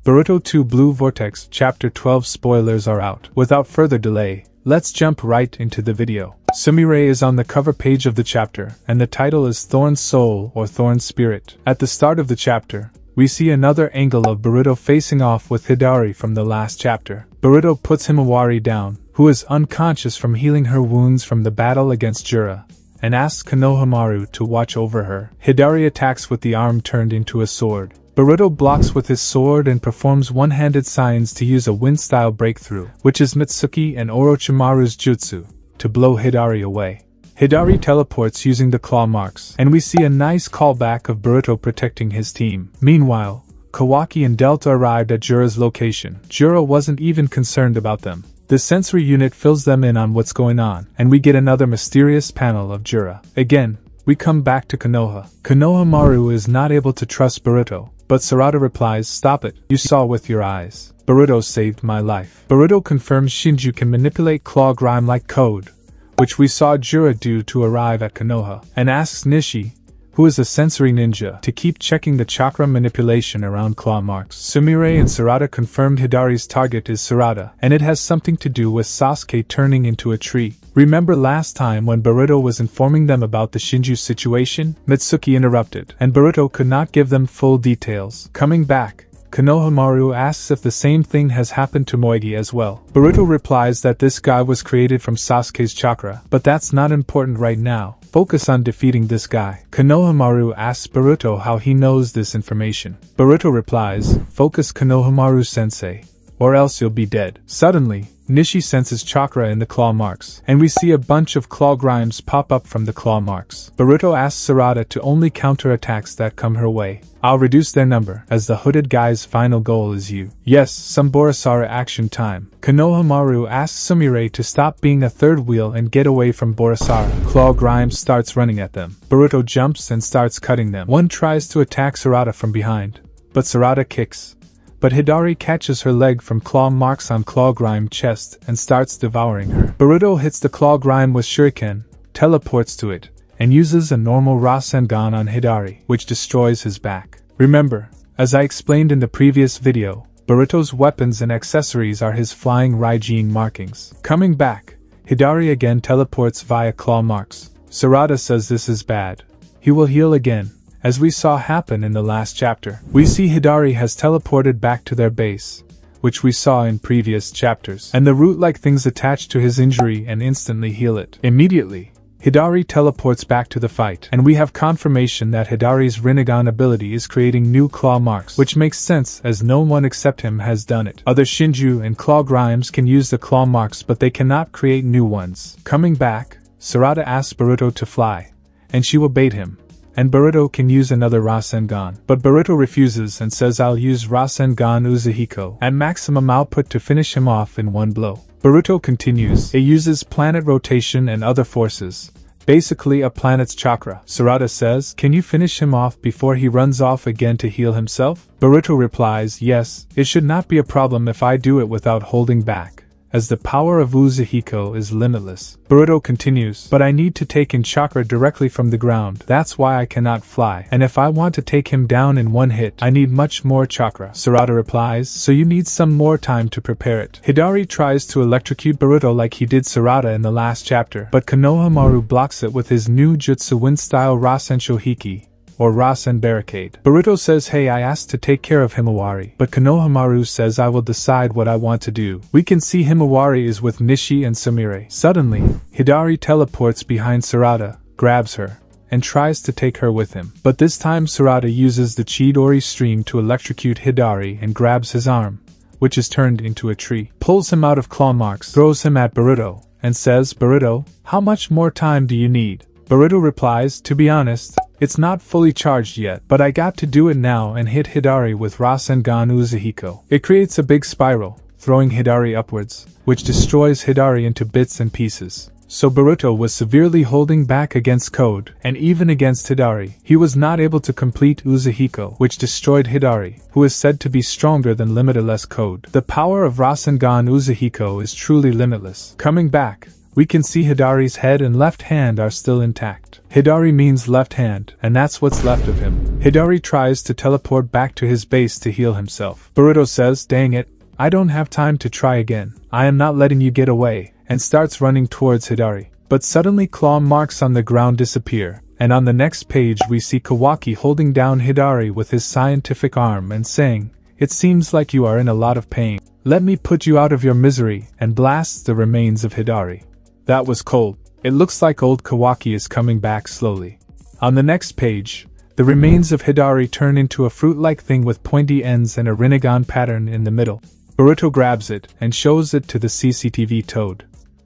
Boruto 2 Blue Vortex Chapter 12 spoilers are out. Without further delay, let's jump right into the video. Sumire is on the cover page of the chapter, and the title is Thorn Soul or Thorn Spirit. At the start of the chapter, we see another angle of Boruto facing off with Hidari from the last chapter. Boruto puts Himawari down, who is unconscious from healing her wounds from the battle against Jura, and asks Konohamaru to watch over her. Hidari attacks with the arm turned into a sword. Boruto blocks with his sword and performs one-handed signs to use a wind-style breakthrough, which is Mitsuki and Orochimaru's jutsu, to blow Hidari away. Hidari teleports using the claw marks, and we see a nice callback of Boruto protecting his team. Meanwhile, Kawaki and Delta arrived at Jura's location. Jura wasn't even concerned about them. The sensory unit fills them in on what's going on, and we get another mysterious panel of Jura. Again, we come back to Konoha. Konohamaru is not able to trust Boruto, but Sarada replies, "Stop it, you saw with your eyes. Boruto saved my life." Boruto confirms Shinju can manipulate claw grime like code, which we saw Jura do to arrive at Konoha, and asks Nishi, who is a sensory ninja, to keep checking the chakra manipulation around claw marks. Sumire and Sarada confirmed Hidari's target is Sarada, and it has something to do with Sasuke turning into a tree. Remember last time when Boruto was informing them about the Shinju situation? Mitsuki interrupted, and Boruto could not give them full details. Coming back, Konohamaru asks if the same thing has happened to Moegi as well. Boruto replies that this guy was created from Sasuke's chakra, but that's not important right now. Focus on defeating this guy. Konohamaru asks Boruto how he knows this information. Boruto replies, "Focus, Konohamaru-sensei, or else you'll be dead." Suddenly, Nishi senses chakra in the claw marks, and we see a bunch of claw grimes pop up from the claw marks. Boruto asks Sarada to only counter attacks that come her way. "I'll reduce their number, as the hooded guy's final goal is you." Yes, some Borisara action time. Konohamaru asks Sumire to stop being a third wheel and get away from Borisara. Claw grimes starts running at them. Boruto jumps and starts cutting them. One tries to attack Sarada from behind, but Sarada kicks. But Hidari catches her leg from claw marks on claw grime chest and starts devouring her. Boruto hits the claw grime with shuriken, teleports to it, and uses a normal Rasengan on Hidari, which destroys his back. Remember, as I explained in the previous video, Boruto's weapons and accessories are his flying Raijin markings. Coming back, Hidari again teleports via claw marks. Sarada says this is bad. He will heal again, as we saw happen in the last chapter. We see Hidari has teleported back to their base, which we saw in previous chapters, and the root-like things attach to his injury and instantly heal it. Immediately, Hidari teleports back to the fight, and we have confirmation that Hidari's Rinnegan ability is creating new claw marks, which makes sense as no one except him has done it. Other Shinju and claw grimes can use the claw marks, but they cannot create new ones. Coming back, Sarada asks Boruto to fly, and she will bait him, and Boruto can use another Rasengan. But Boruto refuses and says, "I'll use Rasengan Uzuhiko at maximum output to finish him off in one blow." Boruto continues. It uses planet rotation and other forces, basically a planet's chakra. Sarada says, "Can you finish him off before he runs off again to heal himself?" Boruto replies, "Yes, it should not be a problem if I do it without holding back, as the power of Uzuhiko is limitless." Boruto continues, "But I need to take in chakra directly from the ground. That's why I cannot fly. And if I want to take him down in one hit, I need much more chakra." Sarada replies, "So you need some more time to prepare it." Hidari tries to electrocute Boruto like he did Sarada in the last chapter, but Konohamaru blocks it with his new jutsu wind-style Rasen Shohiki, or Rasen Barricade. Boruto says, "Hey, I asked to take care of Himawari," but Konohamaru says, "I will decide what I want to do." We can see Himawari is with Nishi and Sumire. Suddenly, Hidari teleports behind Sarada, grabs her, and tries to take her with him. But this time Sarada uses the Chidori stream to electrocute Hidari and grabs his arm, which is turned into a tree, pulls him out of claw marks, throws him at Boruto, and says, "Boruto, how much more time do you need?" Boruto replies, "To be honest, it's not fully charged yet, but I got to do it now," and hit Hidari with Rasengan Uzuhiko. It creates a big spiral, throwing Hidari upwards, which destroys Hidari into bits and pieces. So Boruto was severely holding back against Code, and even against Hidari. He was not able to complete Uzuhiko, which destroyed Hidari, who is said to be stronger than limitless Code. The power of Rasengan Uzuhiko is truly limitless. Coming back, We can see Hidari's head and left hand are still intact. Hidari means left hand, and that's what's left of him. Hidari tries to teleport back to his base to heal himself. Boruto says, "Dang it, I don't have time to try again. I am not letting you get away," and starts running towards Hidari. But suddenly claw marks on the ground disappear, and on the next page we see Kawaki holding down Hidari with his scientific arm and saying, "It seems like you are in a lot of pain. Let me put you out of your misery," and blasts the remains of Hidari. That was cold. It looks like old Kawaki is coming back slowly. On the next page, the remains of Hidari turn into a fruit-like thing with pointy ends and a Rinnegan pattern in the middle. Boruto grabs it and shows it to the CCTV toad.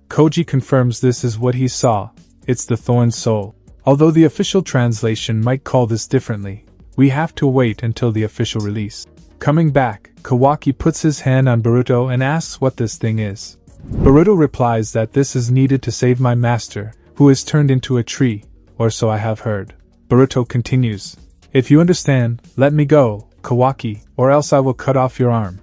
Koji confirms this is what he saw. It's the Thorn Soul. Although the official translation might call this differently, we have to wait until the official release. Coming back, Kawaki puts his hand on Boruto and asks what this thing is. Boruto replies that this is needed to save my master, who is turned into a tree, or so I have heard. Boruto continues, "If you understand, let me go, Kawaki, or else I will cut off your arm."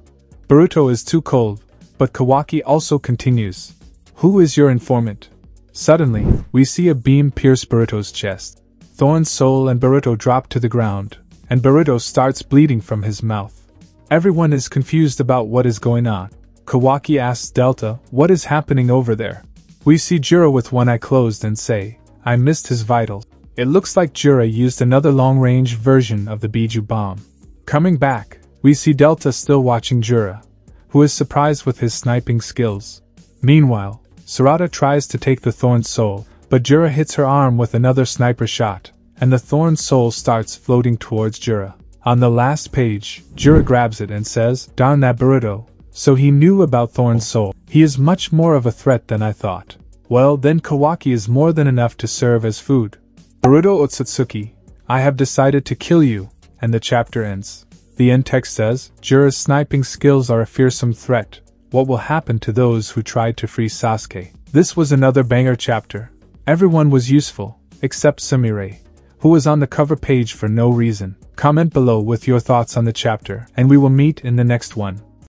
Boruto is too cold, but Kawaki also continues, "Who is your informant?" Suddenly, we see a beam pierce Boruto's chest. Thorn Soul and Boruto drop to the ground, and Boruto starts bleeding from his mouth. Everyone is confused about what is going on. Kawaki asks Delta, "What is happening over there?" We see Jura with one eye closed and say, "I missed his vitals." It looks like Jura used another long-range version of the Biju bomb. Coming back, we see Delta still watching Jura, who is surprised with his sniping skills. Meanwhile, Sarada tries to take the Thorn Soul, but Jura hits her arm with another sniper shot, and the Thorn Soul starts floating towards Jura. On the last page, Jura grabs it and says, "Darn that Boruto. So he knew about Thorn Soul. He is much more of a threat than I thought. Well, then Kawaki is more than enough to serve as food. Boruto Otsutsuki, I have decided to kill you," and the chapter ends. The end text says, Jura's sniping skills are a fearsome threat. What will happen to those who tried to free Sasuke? This was another banger chapter. Everyone was useful, except Sumire, who was on the cover page for no reason. Comment below with your thoughts on the chapter, and we will meet in the next one.